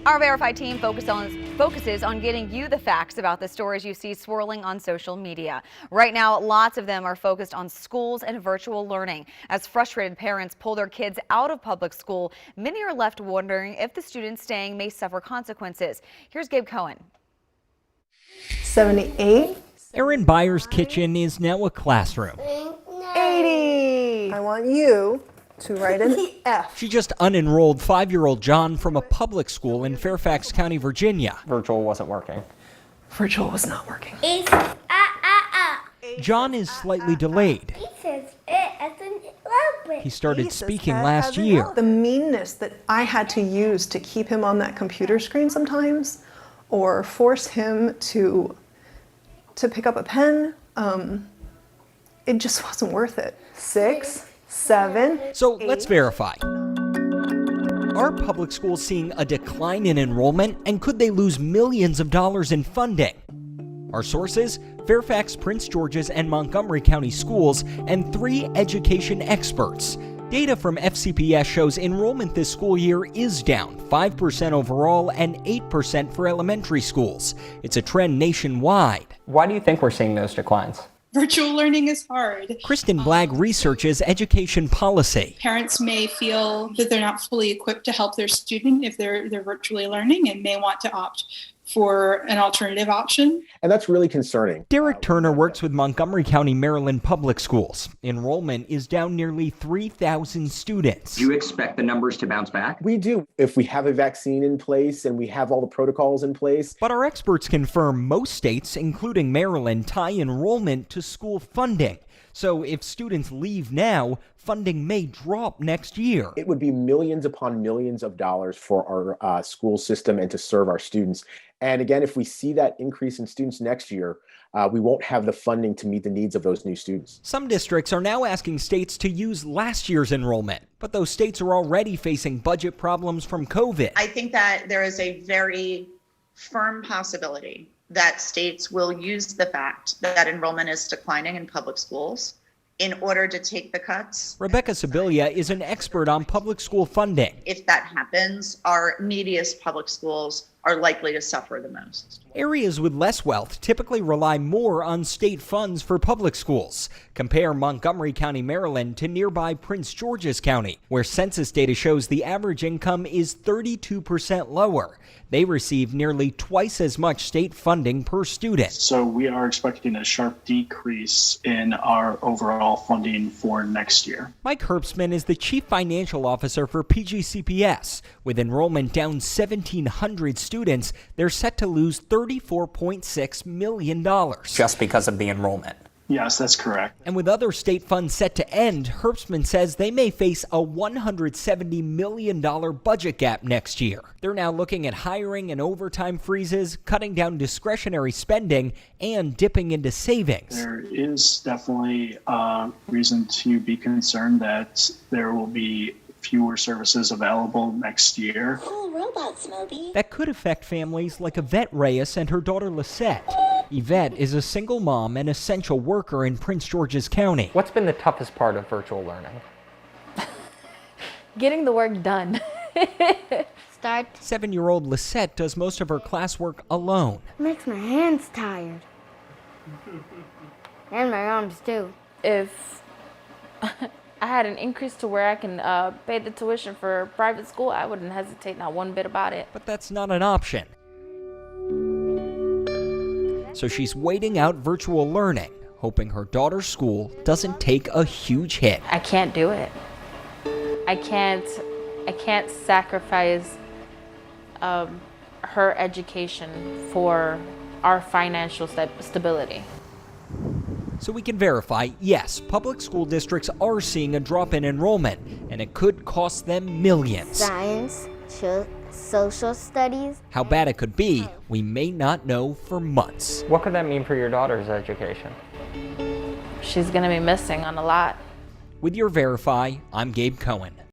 Our Verified team focuses on getting you the facts about the stories you see swirling on social media. Right now, lots of them are focused on schools and virtual learning. As frustrated parents pull their kids out of public school, many are left wondering if the students staying may suffer consequences. Here's Gabe Cohen. 78. Erin Byers' kitchen is now a classroom. 80. I want you to write an F. She just unenrolled 5-year-old John from a public school in Fairfax County, Virginia. Virtual wasn't working. Virtual was not working. John is slightly delayed. He started speaking last year. The meanness that I had to use to keep him on that computer screen sometimes, or force him to pick up a pen, it just wasn't worth it. 6, 7. So 8. let's verify. Are public schools seeing a decline in enrollment, and could they lose millions of dollars in funding? Our sources: Fairfax, Prince George's, and Montgomery County schools, and 3 education experts. Data from FCPS shows enrollment this school year is down 5% overall and 8% for elementary schools. It's a trend nationwide. Why do you think we're seeing those declines? Virtual learning is hard. Kristen Blagg researches education policy. Parents may feel that they're not fully equipped to help their student if they're virtually learning and may want to opt for an alternative option. And that's really concerning. Derek Turner works with Montgomery County, Maryland Public Schools. Enrollment is down nearly 3,000 students. Do you expect the numbers to bounce back? We do, if we have a vaccine in place and we have all the protocols in place. But our experts confirm most states, including Maryland, tie enrollment to school funding. So if students leave now, funding may drop next year. It would be millions upon millions of dollars for our school system and to serve our students. And again, if we see that increase in students next year, we won't have the funding to meet the needs of those new students. Some districts are now asking states to use last year's enrollment, but those states are already facing budget problems from COVID. I think that there is a very firm possibility that states will use the fact that enrollment is declining in public schools in order to take the cuts. Rebecca Sibilia is an expert on public school funding. If that happens, our neediest public schools are likely to suffer the most. Areas with less wealth typically rely more on state funds for public schools. Compare Montgomery County, Maryland to nearby Prince George's County, where census data shows the average income is 32% lower. They receive nearly twice as much state funding per student. So we are expecting a sharp decrease in our overall funding for next year. Mike Herbstman is the chief financial officer for PGCPS. With enrollment down 1,700 students, they're set to lose $34.6 million. Just because of the enrollment. Yes, that's correct. And with other state funds set to end, Herbstman says they may face a $170 million budget gap next year. They're now looking at hiring and overtime freezes, cutting down discretionary spending, and dipping into savings. There is definitely reason to be concerned that there will be fewer services available next year. Cool robots, Moby. That could affect families like Yvette Reyes and her daughter Lisette. Yvette is a single mom and essential worker in Prince George's County. What's been the toughest part of virtual learning? Getting the work done. Start. 7-year-old Lisette does most of her classwork alone. Makes my hands tired. And my arms too. If I had an increase to where I can pay the tuition for private school, I wouldn't hesitate not one bit about it. But that's not an option. So she's waiting out virtual learning, hoping her daughter's school doesn't take a huge hit. I can't do it. I can't sacrifice her education for our financial stability. So we can verify, yes, public school districts are seeing a drop in enrollment, and it could cost them millions. Science, social studies. How bad it could be, we may not know for months. What could that mean for your daughter's education? She's going to be missing on a lot. With your Verify, I'm Gabe Cohen.